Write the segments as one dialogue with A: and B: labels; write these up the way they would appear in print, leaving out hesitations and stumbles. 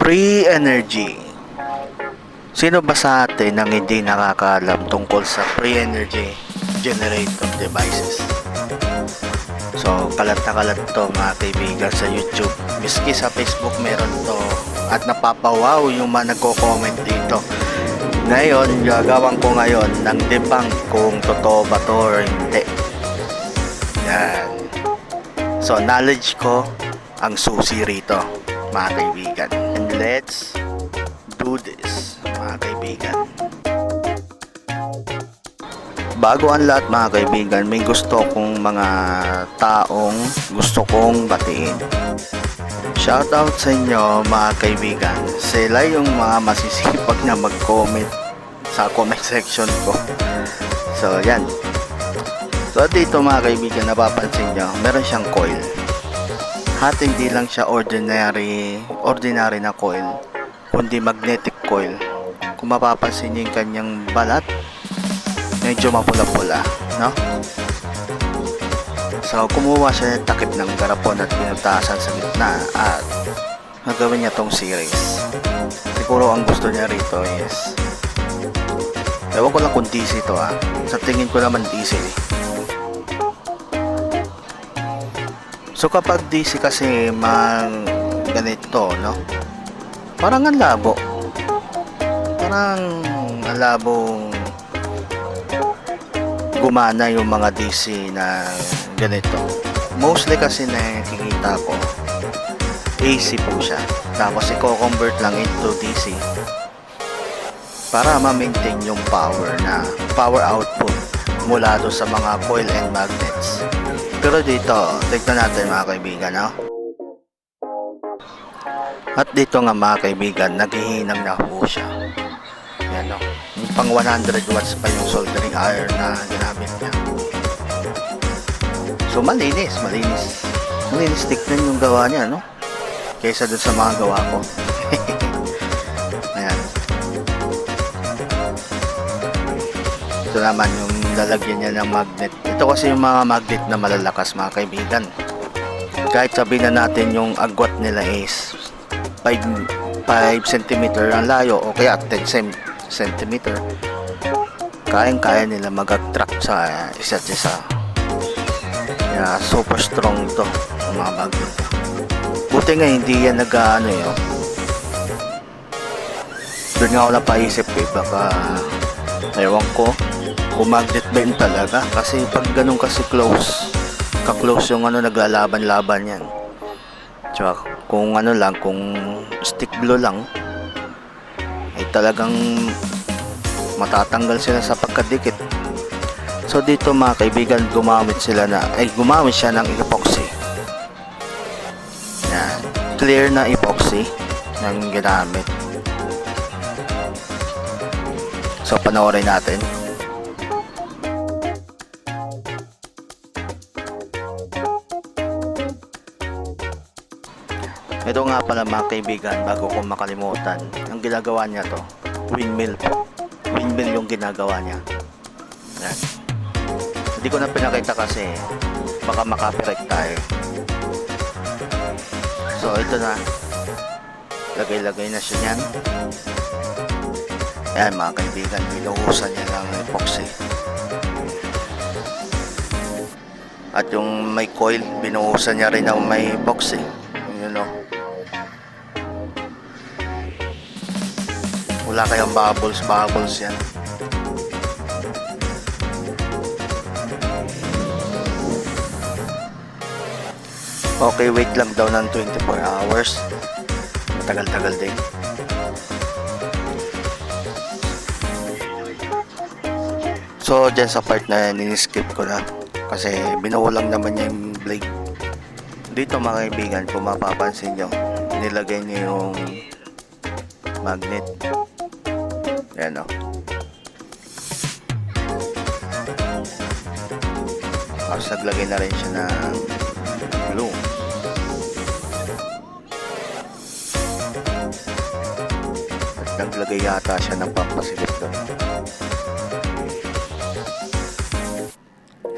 A: Free energy. Sino ba sa atin ang hindi nakakaalam tungkol sa free energy generator devices? So, kalat na kalat to mga kaibigan sa YouTube. Miski sa Facebook meron to. At napapawaw yung mga nagko-comment dito. Ngayon, gagawin ko ngayon ng debunk kung totoo ba to or hindi. Yan. So, knowledge ko ang susi rito, mga kaibigan. And let's do this, mga kaibigan. Bago ang lahat, mga kaibigan, may gusto kong mga taong gusto kong batiin. Shoutout sa inyo, mga kaibigan. Sila yung mga masisipag na mag-comment sa comment section ko. So, yan. So, dito mga kaibigan, napapansin nyo, meron siyang coil. At hindi lang siya ordinary na coil, kundi magnetic coil. Kung mapapansin nyo yung kanyang balat, medyo mapula-pula, no? So, kumuha siya ng takip ng garapon at pinutasan sa gitna at nagawin niya tong series. Siguro ang gusto niya rito is, ewan ko lang kung DC to sa tingin ko naman diesel eh. So kapag DC kasi ganito, no? Parang ang labo. Parang ang labong gumana yung mga DC na ganito. Mostly kasi nakikita ko AC po siya. Tapos i-convert lang into DC para ma-maintain yung power output mula do sa mga coil and magnets. Pero dito, tignan natin mga kaibigan, no? At dito nga mga kaibigan, naghihinang na po siya. Yan, no? Yung pang 100 watts pa yung soldering iron na ginamit niya. So malinis. Malinis tignan yung gawa niya, no? Kaysa dun sa mga gawa ko. Ayan. Ito naman yung lalagyan niya ng magnet. Ito kasi yung mga magnet na malalakas mga kaibigan. Kahit sabihin na natin yung agwat nila is 5 cm ang layo o kaya 10 cm, kaya nila mag-attract sa isa't isa. Kaya super strong to ang mga magnet. Buti nga hindi yan yun. Doon nga ako napaisip baka ewan ko kung magnet ba yun talaga, kasi pag ganun kasi ka-close yung naglalaban-laban yan. Tsaka kung kung stick glue lang ay talagang matatanggal sila sa pagkadikit. So dito mga kaibigan, gumamit siya ng epoxy. Yan, clear na epoxy ng ginamit. So panoorin natin. Ito nga pala mga kaibigan, bago ko makalimutan, ang ginagawa niya to, windmill po. Windmill yung ginagawa niya. Yan. Hindi ko na pinakita kasi baka makapirate tayo. So ito na, lagay na siya niyan. Yan mga kaibigan, binuhusan niya ng epoxy. At yung may coil, binuhusan niya rin ng may epoxy. Yun o. Wala kayang bubbles yan. Okay, wait lang daw ng 24 hours. Matagal-tagal din. So, dyan sa part na niniskip ko na. Kasi binuo lang naman niya yung blade. Dito mga kaibigan, kung mapapansin nyo, nilagay niya yung magnet. Ayan o. Tapos naglagay na rin siya ng glue. At naglagay yata siya ng pampasilip doon.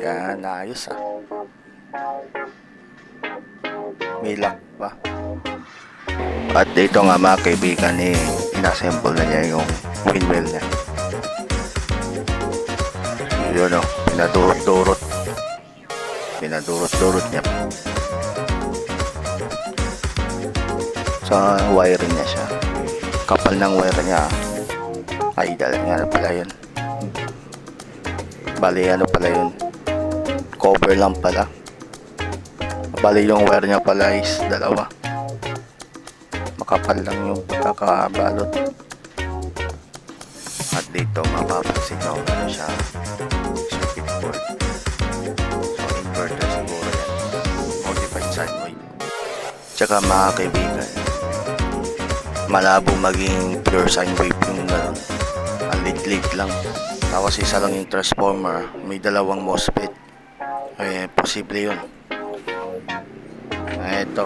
A: Yan, ayos May lock pa. At dito nga mga kaibigan, inassemble na niya yung windmill niya. Yun o, pinadurot niya. Sa wiring niya siya. Kapal ng wire niya. Ay, ano pala yun. Bali, ano pala yun. Cover lang pala. Bali, yung wire niya pala is dalawa. Makapal lang yung pagkakabalot. At dito mapapansin nyo ano siya, circuit board. So inverter siguro yan, modified sine wave. Tsaka mga kaibigan, malabo maging pure sine wave yung gano'n. Ang lit lang. Tapos isa lang yung transformer, may dalawang MOSFET. Posible yun. Ito.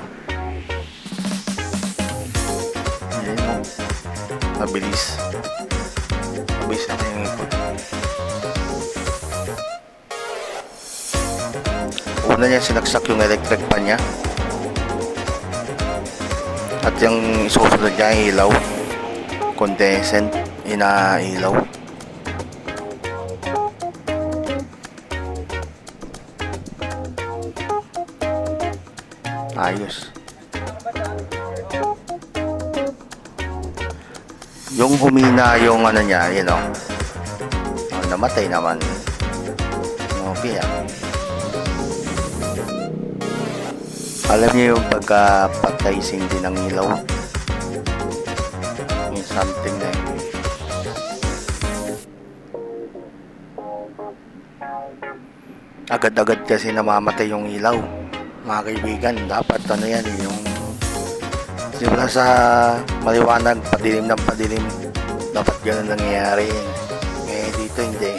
A: Ayan, mabilis na kayong ikot. Una niya sinaksak yung electric pan niya, at yung isusunod niya ang ilaw, condensant, inailaw. Ayos. Yung humina yung ano niya, you know, namatay naman. Okay ah. Alam niyo yung pagkapatay sindi ng ilaw, yung something na yun. Agad-agad kasi namamatay yung ilaw mga kaibigan. Dapat ano yan yung simula sa maliwanag, padilim ng padilim, dapat ganun nangyayari. Dito hindi,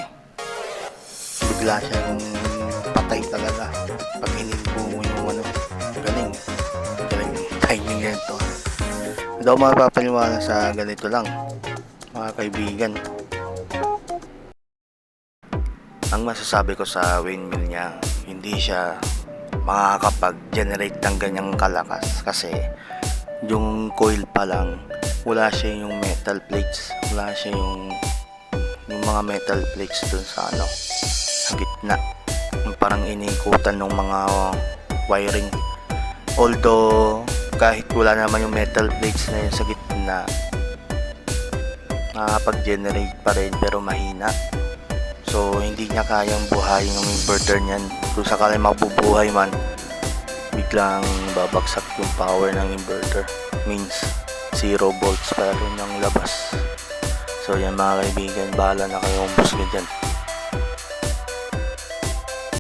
A: bigla siyang patay talaga pag hininpo mo yung ano. Galing yung timing nito. Hindi ako mapapaniwala sa ganito lang mga kaibigan. Ang masasabi ko sa windmill niya, hindi siya makakapag-generate ng ganyang kalakas kasi yung coil pa lang, wala siya yung metal plates, wala siya yung mga metal plates dun sa ano, sa gitna, yung parang iniikutan ng mga wiring. Although kahit wala naman yung metal plates na yun sa gitna, nakakapag-generate pa rin pero mahina. So hindi niya kayang buhayin yung inverter niyan. Kung sakaling mabubuhay man, biglang babagsak yung power ng inverter. Means 0 volts pa rin ang labas. So yan mga kaibigan, bahala na kayong umbusga dyan.